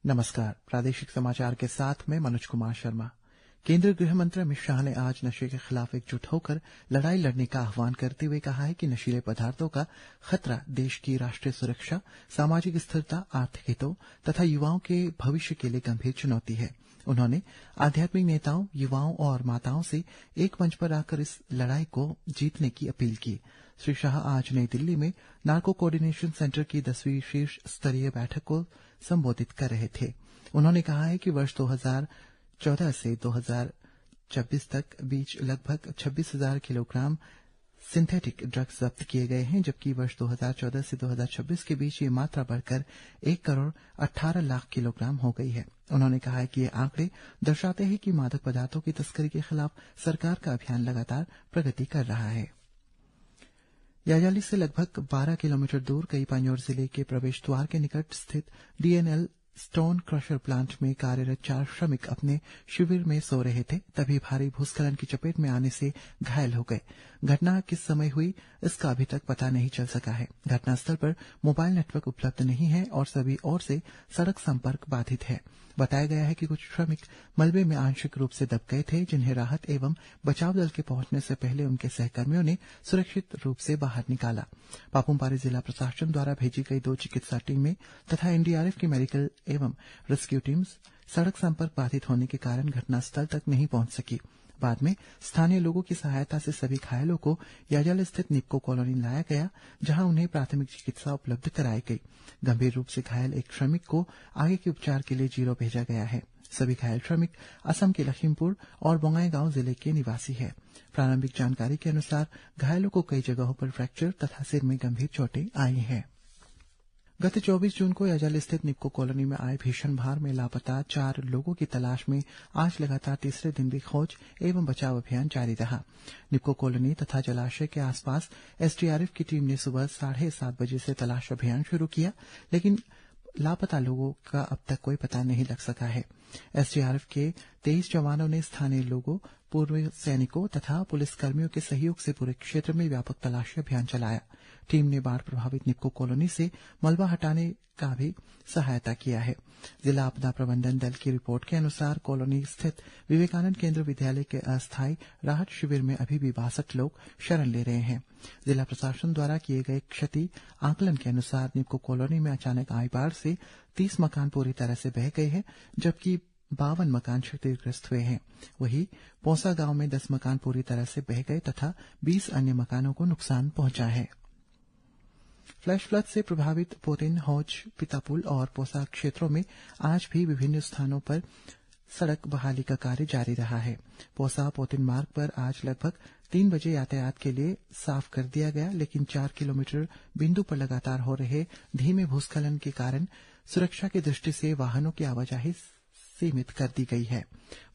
नमस्कार। प्रादेशिक समाचार के साथ मैं मनोज कुमार शर्मा। केंद्रीय गृह मंत्री अमित शाह ने आज नशे के खिलाफ एकजुट होकर लड़ाई लड़ने का आह्वान करते हुए कहा है कि नशीले पदार्थों का खतरा देश की राष्ट्रीय सुरक्षा, सामाजिक स्थिरता, आर्थिक हितों तथा युवाओं के भविष्य के लिए गंभीर चुनौती है। उन्होंने आध्यात्मिक नेताओं, युवाओं और माताओं से एक मंच पर आकर इस लड़ाई को जीतने की अपील की। श्री शाह आज नई दिल्ली में नार्को कोऑर्डिनेशन सेंटर की 10वीं शीर्ष स्तरीय बैठक को संबोधित कर रहे थे। उन्होंने कहा है कि वर्ष 2014 से 2026 तक बीच लगभग 26,000 किलोग्राम सिंथेटिक ड्रग्स जब्त किए गए हैं, जबकि वर्ष 2014 से 2026 के बीच ये मात्रा बढ़कर 1 करोड़ 18 लाख किलोग्राम हो गई है। उन्होंने कहा है कि ये आंकड़े दर्शाते हैं कि मादक पदार्थों की तस्करी के खिलाफ सरकार का अभियान लगातार प्रगति कर रहा है। याजाली से लगभग 12 किलोमीटर दूर कईपांजोर जिले के प्रवेश द्वार के निकट स्थित डीएनएल स्टोन क्रशर प्लांट में कार्यरत 4 श्रमिक अपने शिविर में सो रहे थे, तभी भारी भूस्खलन की चपेट में आने से घायल हो गए। घटना किस समय हुई इसका अभी तक पता नहीं चल सका है। घटनास्थल पर मोबाइल नेटवर्क उपलब्ध नहीं है और सभी ओर से सड़क संपर्क बाधित है। बताया गया है कि कुछ श्रमिक मलबे में आंशिक रूप से दब गए थे, जिन्हें राहत एवं बचाव दल के पहुंचने से पहले उनके सहकर्मियों ने सुरक्षित रूप से बाहर निकाला। पापुमपारे जिला प्रशासन द्वारा भेजी गई 2 चिकित्सा टीमें तथा एनडीआरएफ की मेडिकल एवं रेस्क्यू टीम्स सड़क संपर्क बाधित होने के कारण घटनास्थल तक नहीं पहुंच सकी। बाद में स्थानीय लोगों की सहायता से सभी घायलों को याजाल स्थित निप्को कॉलोनी लाया गया, जहां उन्हें प्राथमिक चिकित्सा उपलब्ध कराई गई। गंभीर रूप से घायल एक श्रमिक को आगे के उपचार के लिए जीरो भेजा गया है। सभी घायल श्रमिक असम के लखीमपुर और बोंगाईगांव जिले के निवासी है। प्रारंभिक जानकारी के अनुसार घायलों को कई जगहों पर फ्रैक्चर तथा सिर में गंभीर चोटें आई हैं। गत 24 जून को याजाल स्थित निप्को कॉलोनी में आए भीषण बाढ़ में लापता 4 लोगों की तलाश में आज लगातार तीसरे दिन भी खोज एवं बचाव अभियान जारी रहा। निप्को कॉलोनी तथा जलाशय के आसपास एसडीआरएफ की टीम ने सुबह 7:30 बजे से तलाश अभियान शुरू किया, लेकिन लापता लोगों का अब तक कोई पता नहीं लग सका है। एसडीआरएफ के 23 जवानों ने स्थानीय लोगों, पूर्व सैनिकों तथा पुलिसकर्मियों के सहयोग से पूरे क्षेत्र में व्यापक तलाशी अभियान चलाया। टीम ने बाढ़ प्रभावित निप्को कॉलोनी से मलबा हटाने का भी सहायता किया है। जिला आपदा प्रबंधन दल की रिपोर्ट के अनुसार कॉलोनी स्थित विवेकानंद केंद्र विद्यालय के अस्थायी राहत शिविर में अभी भी 62 लोग शरण ले रहे हैं। जिला प्रशासन द्वारा किए गए क्षति आकलन के अनुसार निप्को कॉलोनी में अचानक आई बाढ़ से 30 मकान पूरी तरह से बह गए हैं, जबकि 52 मकान क्षतिग्रस्त हुए हैं। वहीं पौसा गांव में 10 मकान पूरी तरह से बह गए तथा 20 अन्य मकानों को नुकसान पहुंचा है। फ्लैश फ्लड से प्रभावित पोतिन, हौज, पितापुल और पौसा क्षेत्रों में आज भी विभिन्न स्थानों पर सड़क बहाली का कार्य जारी रहा है। पौसा पोतिन मार्ग पर आज लगभग 3 बजे यातायात के लिए साफ कर दिया गया, लेकिन 4 किलोमीटर बिंदु पर लगातार हो रहे धीमे भूस्खलन के कारण सुरक्षा की दृष्टि से वाहनों की आवाजाही सीमित कर दी गई है।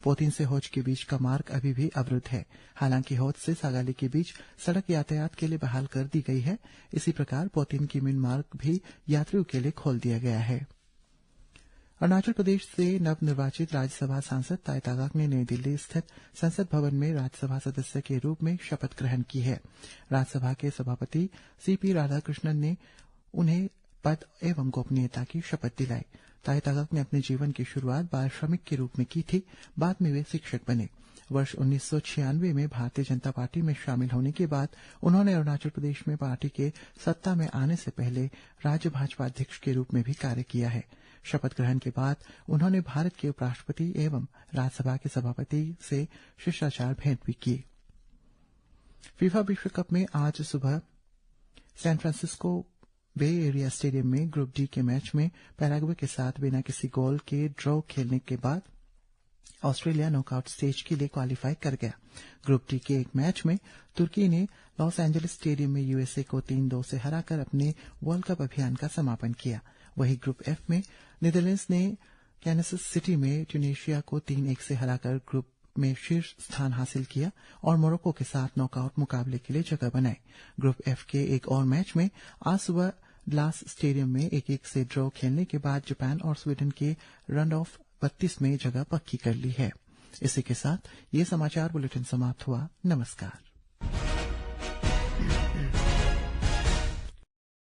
पोतिन से हौज के बीच का मार्ग अभी भी अवरुद्ध है। हालांकि हौज से सागाली के बीच सड़क यातायात के लिए बहाल कर दी गई है। इसी प्रकार पोतिन की मिन मार्ग भी यात्रियों के लिए खोल दिया गया है। अरुणाचल प्रदेश से नवनिर्वाचित राज्यसभा सांसद ताई तागाक ने नई दिल्ली स्थित संसद भवन में राज्यसभा सदस्य के रूप में शपथ ग्रहण की है। राज्यसभा के सभापति सीपी राधाकृष्णन ने उन्हें पद एवं गोपनीयता की शपथ दिलाई। ताई तागाक ने अपने जीवन की शुरुआत बाल श्रमिक के रूप में की थी। बाद में वे शिक्षक बने। वर्ष 1996 में भारतीय जनता पार्टी में शामिल होने के बाद उन्होंने अरुणाचल प्रदेश में पार्टी के सत्ता में आने से पहले राज्य भाजपा अध्यक्ष के रूप में भी कार्य किया है। शपथ ग्रहण के बाद उन्होंने भारत के उपराष्ट्रपति एवं राज्यसभा के सभापति से शिष्टाचार भेंट भी की। फीफा विश्व कप में आज सुबह सैन फ्रांसिस्को बे एरिया स्टेडियम में ग्रुप डी के मैच में पैराग्वे के साथ बिना किसी गोल के ड्रॉ खेलने के बाद ऑस्ट्रेलिया नॉकआउट स्टेज के लिए क्वालिफाई कर गया। ग्रुप डी के एक मैच में तुर्की ने लॉस एंजलिस स्टेडियम में यूएसए को 3-2 से हराकर अपने वर्ल्ड कप अभियान का समापन किया। वहीं ग्रुप एफ में नीदरलैंड्स ने कैनसस सिटी में ट्यूनीशिया को 3-1 से हराकर ग्रुप में शीर्ष स्थान हासिल किया और मोरक्को के साथ नॉकआउट मुकाबले के लिए जगह बनाई। ग्रुप एफ के एक और मैच में आज सुबह ग्लास स्टेडियम में 1-1 से ड्रॉ खेलने के बाद जापान और स्वीडन के रन ऑफ 32 में जगह पक्की कर ली है। इसी के साथ ये समाचार बुलेटिन समाप्त हुआ। नमस्कार।